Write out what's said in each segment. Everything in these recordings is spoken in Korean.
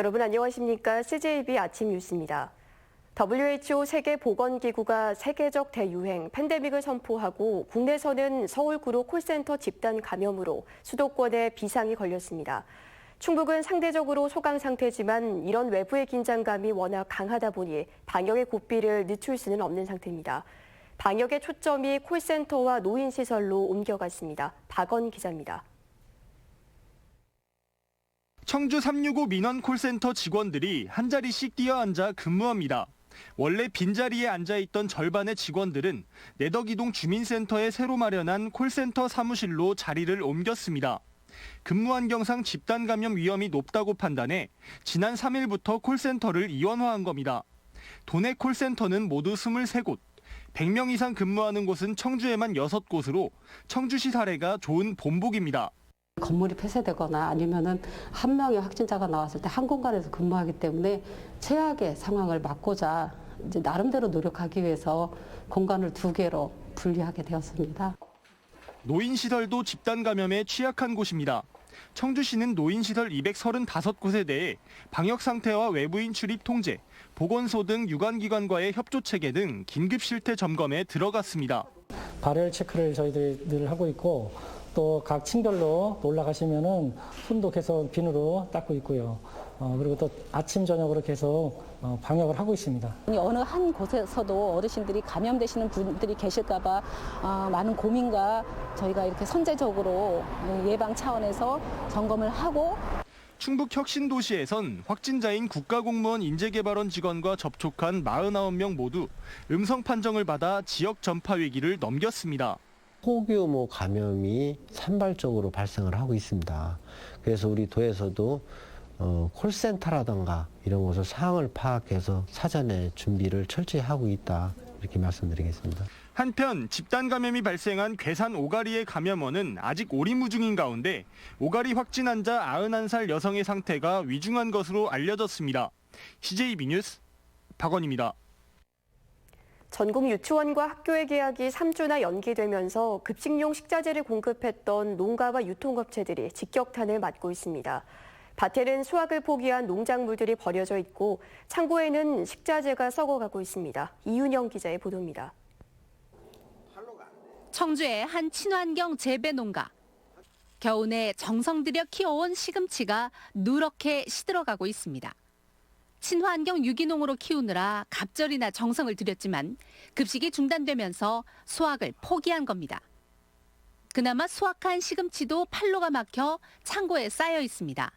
여러분 안녕하십니까? CJB 아침 뉴스입니다. WHO 세계보건기구가 세계적 대유행 팬데믹을 선포하고 국내에서는 서울구로 콜센터 집단 감염으로 수도권에 비상이 걸렸습니다. 충북은 상대적으로 소강 상태지만 이런 외부의 긴장감이 워낙 강하다 보니 방역의 고삐를 늦출 수는 없는 상태입니다. 방역의 초점이 콜센터와 노인시설로 옮겨갔습니다. 박원 기자입니다. 청주 365 민원 콜센터 직원들이 한 자리씩 뛰어앉아 근무합니다. 원래 빈자리에 앉아있던 절반의 직원들은 내덕이동 주민센터에 새로 마련한 콜센터 사무실로 자리를 옮겼습니다. 근무 환경상 집단 감염 위험이 높다고 판단해 지난 3일부터 콜센터를 이원화한 겁니다. 도내 콜센터는 모두 23곳, 100명 이상 근무하는 곳은 청주에만 6곳으로 청주시 사례가 좋은 본보기입니다. 건물이 폐쇄되거나 아니면은 한 명의 확진자가 나왔을 때 한 공간에서 근무하기 때문에 최악의 상황을 막고자 이제 나름대로 노력하기 위해서 공간을 2개로 분리하게 되었습니다. 노인시설도 집단 감염에 취약한 곳입니다. 청주시는 노인시설 235곳에 대해 방역 상태와 외부인 출입 통제, 보건소 등 유관기관과의 협조 체계 등 긴급 실태 점검에 들어갔습니다. 발열 체크를 저희들이 늘 하고 있고 또 각 층별로 올라가시면은 손도 계속 비누로 닦고 있고요. 그리고 또 아침 저녁으로 계속 방역을 하고 있습니다. 어느 한 곳에서도 어르신들이 감염되시는 분들이 계실까봐 많은 고민과 저희가 이렇게 선제적으로 예방 차원에서 점검을 하고. 충북 혁신도시에선 확진자인 국가공무원 인재개발원 직원과 접촉한 49명 모두 음성 판정을 받아 지역 전파 위기를 넘겼습니다. 소규모 감염이 산발적으로 발생을 하고 있습니다. 그래서 우리 도에서도 콜센터라든가 이런 곳을 상황을 파악해서 사전에 준비를 철저히 하고 있다 이렇게 말씀드리겠습니다. 한편 집단 감염이 발생한 괴산 오가리의 감염원은 아직 오리무중인 가운데 오가리 확진 환자 91살 여성의 상태가 위중한 것으로 알려졌습니다. CJB 뉴스 박원입니다. 전국 유치원과 학교의 개학이 3주나 연기되면서 급식용 식자재를 공급했던 농가와 유통업체들이 직격탄을 맞고 있습니다. 밭에는 수확을 포기한 농작물들이 버려져 있고 창고에는 식자재가 썩어가고 있습니다. 이윤영 기자의 보도입니다. 청주의 한 친환경 재배 농가. 겨우내 정성 들여 키워온 시금치가 누렇게 시들어가고 있습니다. 친환경 유기농으로 키우느라 갑절이나 정성을 들였지만 급식이 중단되면서 수확을 포기한 겁니다. 그나마 수확한 시금치도 판로가 막혀 창고에 쌓여 있습니다.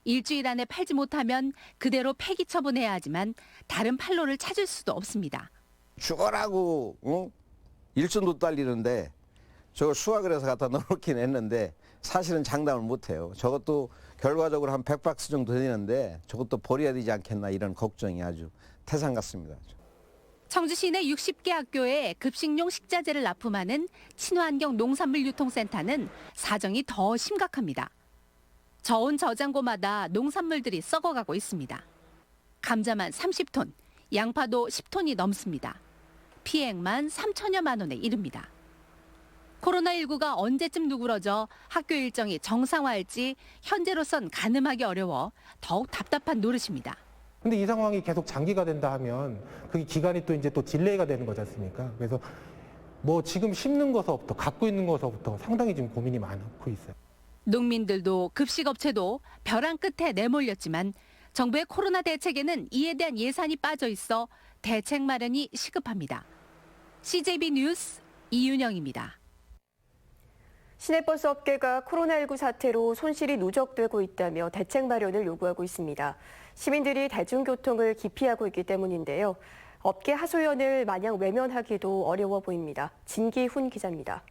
일주일 안에 팔지 못하면 그대로 폐기 처분해야 하지만 다른 판로를 찾을 수도 없습니다. 죽어라고 일손도 딸리는데 저걸 수확을 해서 갖다 넣어놓긴 했는데 사실은 장담을 못해요. 저것도 결과적으로 한 100박스 정도 되는데 저것도 버려야 되지 않겠나 이런 걱정이 아주 태산 같습니다. 청주 시내 60개 학교에 급식용 식자재를 납품하는 친환경 농산물 유통센터는 사정이 더 심각합니다. 저온 저장고마다 농산물들이 썩어가고 있습니다. 감자만 30톤, 양파도 10톤이 넘습니다. 피해액만 3천여만 원에 이릅니다. 코로나19가 언제쯤 누그러져 학교 일정이 정상화할지 현재로선 가늠하기 어려워 더욱 답답한 노릇입니다. 근데 이 상황이 계속 장기가 된다 하면 그게 기간이 또 이제 또 딜레이가 되는 거지 않습니까? 그래서 뭐 지금 심는 거서부터 갖고 있는 거서부터 상당히 지금 고민이 많고 있어요. 농민들도 급식업체도 벼랑 끝에 내몰렸지만 정부의 코로나 대책에는 이에 대한 예산이 빠져 있어 대책 마련이 시급합니다. CJB 뉴스 이윤영입니다. 시내버스 업계가 코로나19 사태로 손실이 누적되고 있다며 대책 마련을 요구하고 있습니다. 시민들이 대중교통을 기피하고 있기 때문인데요. 업계 하소연을 마냥 외면하기도 어려워 보입니다. 진기훈 기자입니다.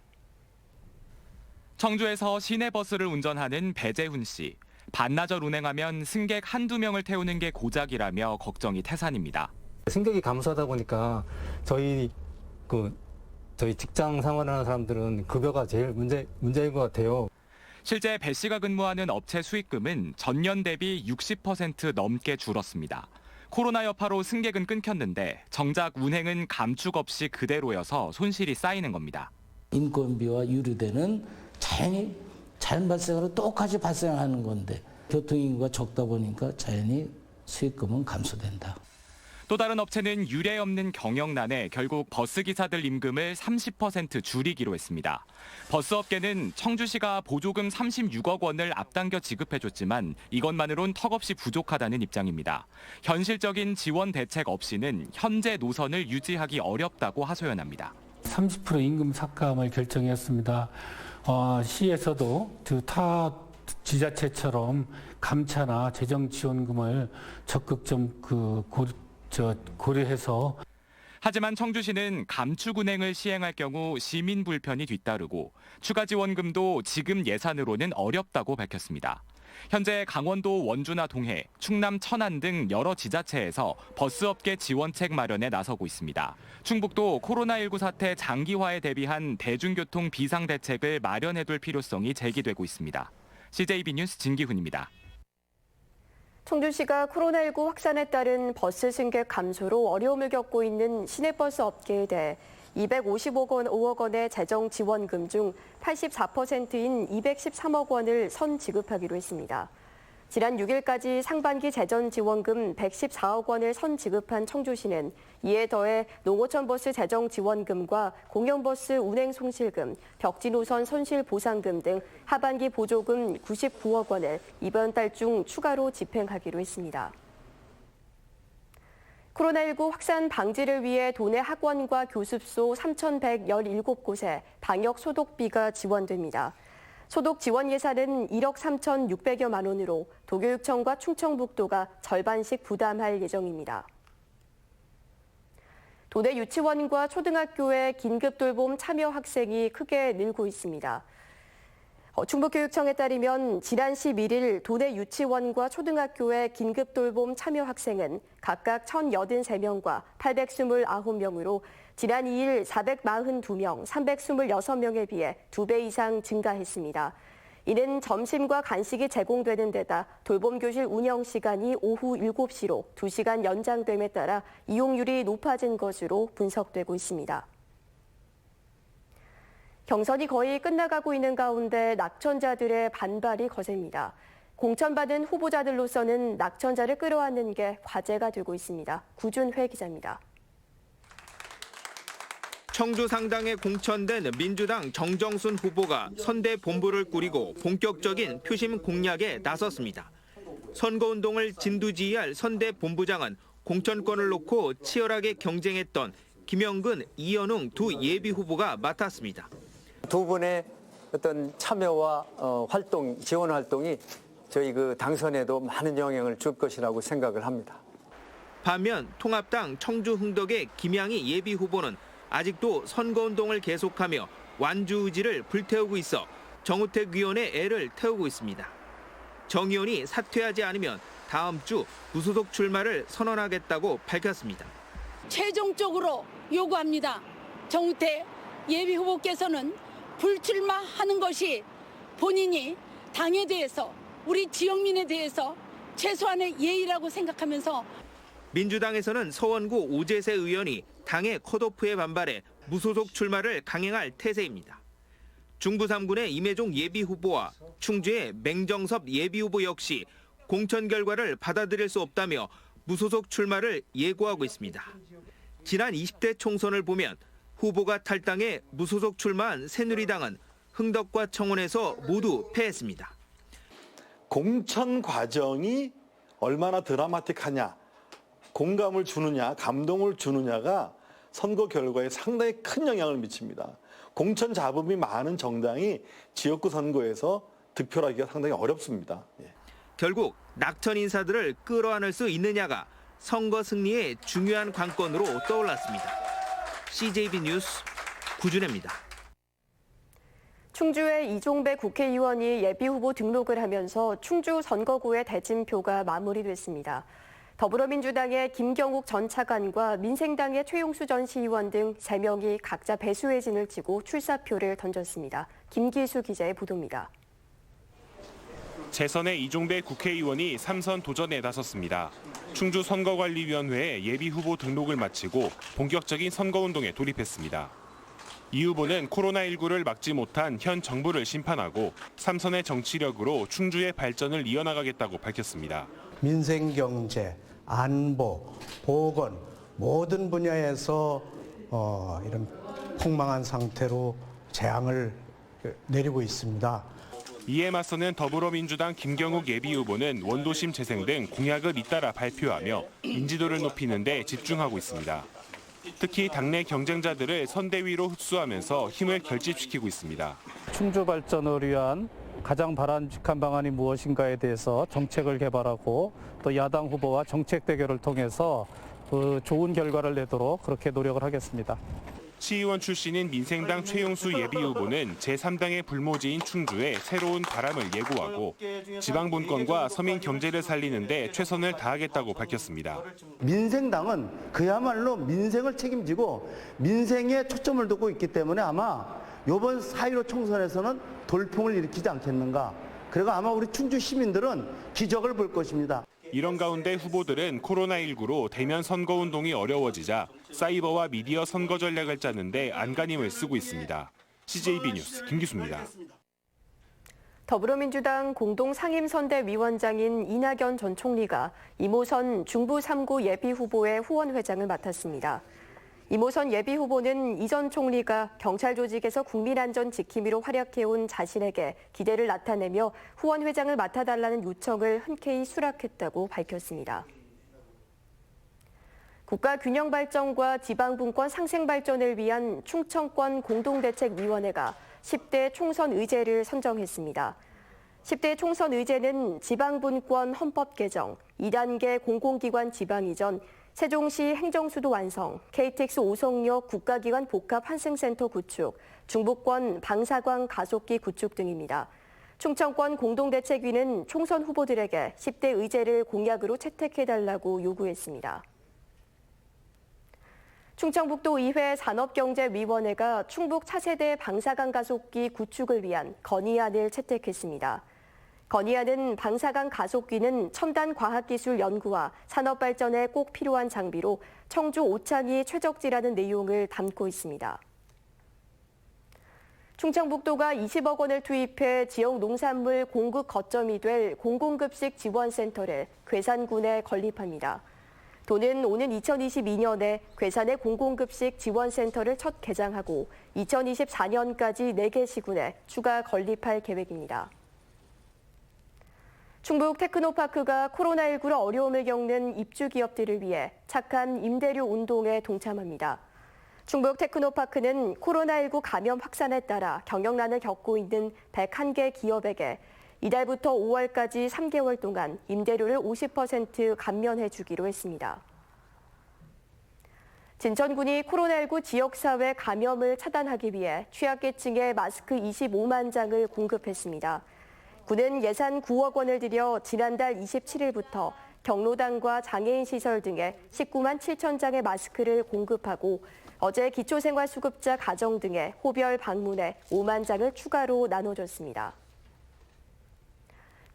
청주에서 시내버스를 운전하는 배재훈 씨. 반나절 운행하면 승객 한두 명을 태우는 게 고작이라며 걱정이 태산입니다. 승객이 감소하다 보니까 저희 직장 생활하는 사람들은 급여가 제일 문제인 것 같아요. 실제 배 씨가 근무하는 업체 수익금은 전년 대비 60% 넘게 줄었습니다. 코로나 여파로 승객은 끊겼는데 정작 운행은 감축 없이 그대로여서 손실이 쌓이는 겁니다. 인건비와 유류대는 자연히 자연 발생으로 똑같이 발생하는 건데 교통인구가 적다 보니까 자연히 수익금은 감소된다. 또 다른 업체는 유례 없는 경영난에 결국 버스기사들 임금을 30% 줄이기로 했습니다. 버스업계는 청주시가 보조금 36억 원을 앞당겨 지급해줬지만 이것만으론 턱없이 부족하다는 입장입니다. 현실적인 지원 대책 없이는 현재 노선을 유지하기 어렵다고 하소연합니다. 30% 임금 삭감을 결정했습니다. 시에서도 타 지자체처럼 감차나 재정 지원금을 적극 좀 고려해서. 하지만 청주시는 감축 운행을 시행할 경우 시민 불편이 뒤따르고 추가 지원금도 지금 예산으로는 어렵다고 밝혔습니다. 현재 강원도 원주나 동해, 충남 천안 등 여러 지자체에서 버스업계 지원책 마련에 나서고 있습니다. 충북도 코로나19 사태 장기화에 대비한 대중교통 비상대책을 마련해둘 필요성이 제기되고 있습니다. CJB 뉴스 진기훈입니다. 청주시가 코로나19 확산에 따른 버스 승객 감소로 어려움을 겪고 있는 시내버스 업계에 대해 255억 원의 재정 지원금 중 84%인 213억 원을 선지급하기로 했습니다. 지난 6일까지 상반기 재정 지원금 114억 원을 선지급한 청주시는 이에 더해 농어촌버스 재정 지원금과 공영버스 운행 손실금, 벽지노선 손실 보상금 등 하반기 보조금 99억 원을 이번 달 중 추가로 집행하기로 했습니다. 코로나19 확산 방지를 위해 도내 학원과 교습소 3,117곳에 방역 소독비가 지원됩니다. 소독 지원 예산은 1억 3,600여만 원으로 도교육청과 충청북도가 절반씩 부담할 예정입니다. 도내 유치원과 초등학교의 긴급 돌봄 참여 학생이 크게 늘고 있습니다. 충북교육청에 따르면 지난 11일 도내 유치원과 초등학교의 긴급 돌봄 참여 학생은 각각 1,083명과 829명으로 지난 2일 442명, 326명에 비해 2배 이상 증가했습니다. 이는 점심과 간식이 제공되는 데다 돌봄교실 운영 시간이 오후 7시로 2시간 연장됨에 따라 이용률이 높아진 것으로 분석되고 있습니다. 경선이 거의 끝나가고 있는 가운데 낙천자들의 반발이 거셉니다. 공천받은 후보자들로서는 낙천자를 끌어안는 게 과제가 되고 있습니다. 구준회 기자입니다. 청주 상당에 공천된 민주당 정정순 후보가 선대 본부를 꾸리고 본격적인 표심 공략에 나섰습니다. 선거운동을 진두지휘할 선대 본부장은 공천권을 놓고 치열하게 경쟁했던 김영근, 이현웅 두 예비 후보가 맡았습니다. 두 분의 어떤 참여와 활동, 지원 활동이 저희 당선에도 많은 영향을 줄 것이라고 생각을 합니다. 반면 통합당 청주 흥덕의 김양희 예비 후보는 아직도 선거운동을 계속하며 완주 의지를 불태우고 있어 정우택 의원의 애를 태우고 있습니다. 정 의원이 사퇴하지 않으면 다음 주 무소속 출마를 선언하겠다고 밝혔습니다. 최종적으로 요구합니다. 정우택 예비 후보께서는 불출마하는 것이 본인이 당에 대해서 우리 지역민에 대해서 최소한의 예의라고 생각하면서 민주당에서는 서원구 오재세 의원이 당의 컷오프에 반발해 무소속 출마를 강행할 태세입니다. 중부 3군의 임혜종 예비 후보와 충주의 맹정섭 예비 후보 역시 공천 결과를 받아들일 수 없다며 무소속 출마를 예고하고 있습니다. 지난 20대 총선을 보면 후보가 탈당해 무소속 출마한 새누리당은 흥덕과 청원에서 모두 패했습니다. 공천 과정이 얼마나 드라마틱하냐, 공감을 주느냐, 감동을 주느냐가 선거 결과에 상당히 큰 영향을 미칩니다. 공천 잡음이 많은 정당이 지역구 선거에서 득표하기가 상당히 어렵습니다. 결국 낙천 인사들을 끌어안을 수 있느냐가 선거 승리의 중요한 관건으로 떠올랐습니다. CJB 뉴스 구준혜입니다. 충주의 이종배 국회의원이 예비후보 등록을 하면서 충주 선거구의 대진표가 마무리됐습니다. 더불어민주당의 김경욱 전 차관과 민생당의 최용수 전 시의원 등 3명이 각자 배수의 진을 치고 출사표를 던졌습니다. 김기수 기자의 보도입니다. 재선의 이종배 국회의원이 3선 도전에 나섰습니다. 충주 선거관리위원회에 예비후보 등록을 마치고 본격적인 선거운동에 돌입했습니다. 이 후보는 코로나19를 막지 못한 현 정부를 심판하고 3선의 정치력으로 충주의 발전을 이어나가겠다고 밝혔습니다. 민생 경제, 안보, 보건 모든 분야에서 이런 폭망한 상태로 재앙을 내리고 있습니다. 이에 맞서는 더불어민주당 김경욱 예비후보는 원도심 재생 등 공약을 잇따라 발표하며 인지도를 높이는 데 집중하고 있습니다. 특히 당내 경쟁자들을 선대위로 흡수하면서 힘을 결집시키고 있습니다. 충주 발전을 위한 가장 바람직한 방안이 무엇인가에 대해서 정책을 개발하고 또 야당 후보와 정책 대결을 통해서 좋은 결과를 내도록 그렇게 노력을 하겠습니다. 시의원 출신인 민생당 최용수 예비후보는 제3당의 불모지인 충주에 새로운 바람을 예고하고 지방 분권과 서민 경제를 살리는 데 최선을 다하겠다고 밝혔습니다. 민생당은 그야말로 민생을 책임지고 민생에 초점을 두고 있기 때문에 아마 이번 4.15 총선에서는 돌풍을 일으키지 않겠는가. 그리고 아마 우리 충주 시민들은 기적을 볼 것입니다. 이런 가운데 후보들은 코로나19로 대면 선거운동이 어려워지자 사이버와 미디어 선거 전략을 짜는데 안간힘을 쓰고 있습니다. CJB 뉴스 김기수입니다. 더불어민주당 공동상임선대위원장인 이낙연 전 총리가 이모선 중부 3구 예비후보의 후원회장을 맡았습니다. 이모선 예비후보는 이 전 총리가 경찰 조직에서 국민안전 지킴이로 활약해온 자신에게 기대를 나타내며 후원회장을 맡아달라는 요청을 흔쾌히 수락했다고 밝혔습니다. 국가균형발전과 지방분권 상생발전을 위한 충청권 공동대책위원회가 10대 총선 의제를 선정했습니다. 10대 총선 의제는 지방분권 헌법 개정, 2단계 공공기관 지방이전, 세종시 행정수도 완성, KTX 오송역 국가기관 복합 환승센터 구축, 중부권 방사광 가속기 구축 등입니다. 충청권 공동대책위는 총선 후보들에게 10대 의제를 공약으로 채택해달라고 요구했습니다. 충청북도의회 산업경제위원회가 충북 차세대 방사광 가속기 구축을 위한 건의안을 채택했습니다. 건의안은 방사광 가속기는 첨단 과학기술 연구와 산업 발전에 꼭 필요한 장비로 청주 오창이 최적지라는 내용을 담고 있습니다. 충청북도가 20억 원을 투입해 지역 농산물 공급 거점이 될 공공급식 지원센터를 괴산군에 건립합니다. 도는 오는 2022년에 괴산의 공공급식 지원센터를 첫 개장하고 2024년까지 4개 시군에 추가 건립할 계획입니다. 충북 테크노파크가 코로나19로 어려움을 겪는 입주 기업들을 위해 착한 임대료 운동에 동참합니다. 충북 테크노파크는 코로나19 감염 확산에 따라 경영난을 겪고 있는 101개 기업에게 이달부터 5월까지 3개월 동안 임대료를 50% 감면해 주기로 했습니다. 진천군이 코로나19 지역사회 감염을 차단하기 위해 취약계층에 마스크 25만 장을 공급했습니다. 군은 예산 9억 원을 들여 지난달 27일부터 경로당과 장애인 시설 등에 19만 7천 장의 마스크를 공급하고 어제 기초생활수급자 가정 등의 호별 방문에 5만 장을 추가로 나눠줬습니다.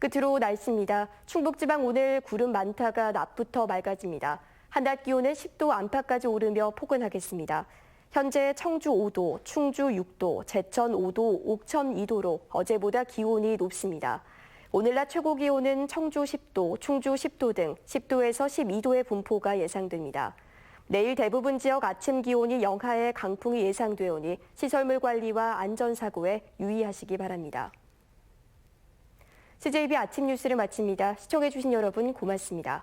끝으로 날씨입니다. 충북지방 오늘 구름 많다가 낮부터 맑아집니다. 한낮 기온은 10도 안팎까지 오르며 포근하겠습니다. 현재 청주 5도, 충주 6도, 제천 5도, 옥천 2도로 어제보다 기온이 높습니다. 오늘 낮 최고 기온은 청주 10도, 충주 10도 등 10도에서 12도의 분포가 예상됩니다. 내일 대부분 지역 아침 기온이 영하의 강풍이 예상되오니 시설물 관리와 안전사고에 유의하시기 바랍니다. CJB 아침 뉴스를 마칩니다. 시청해주신 여러분 고맙습니다.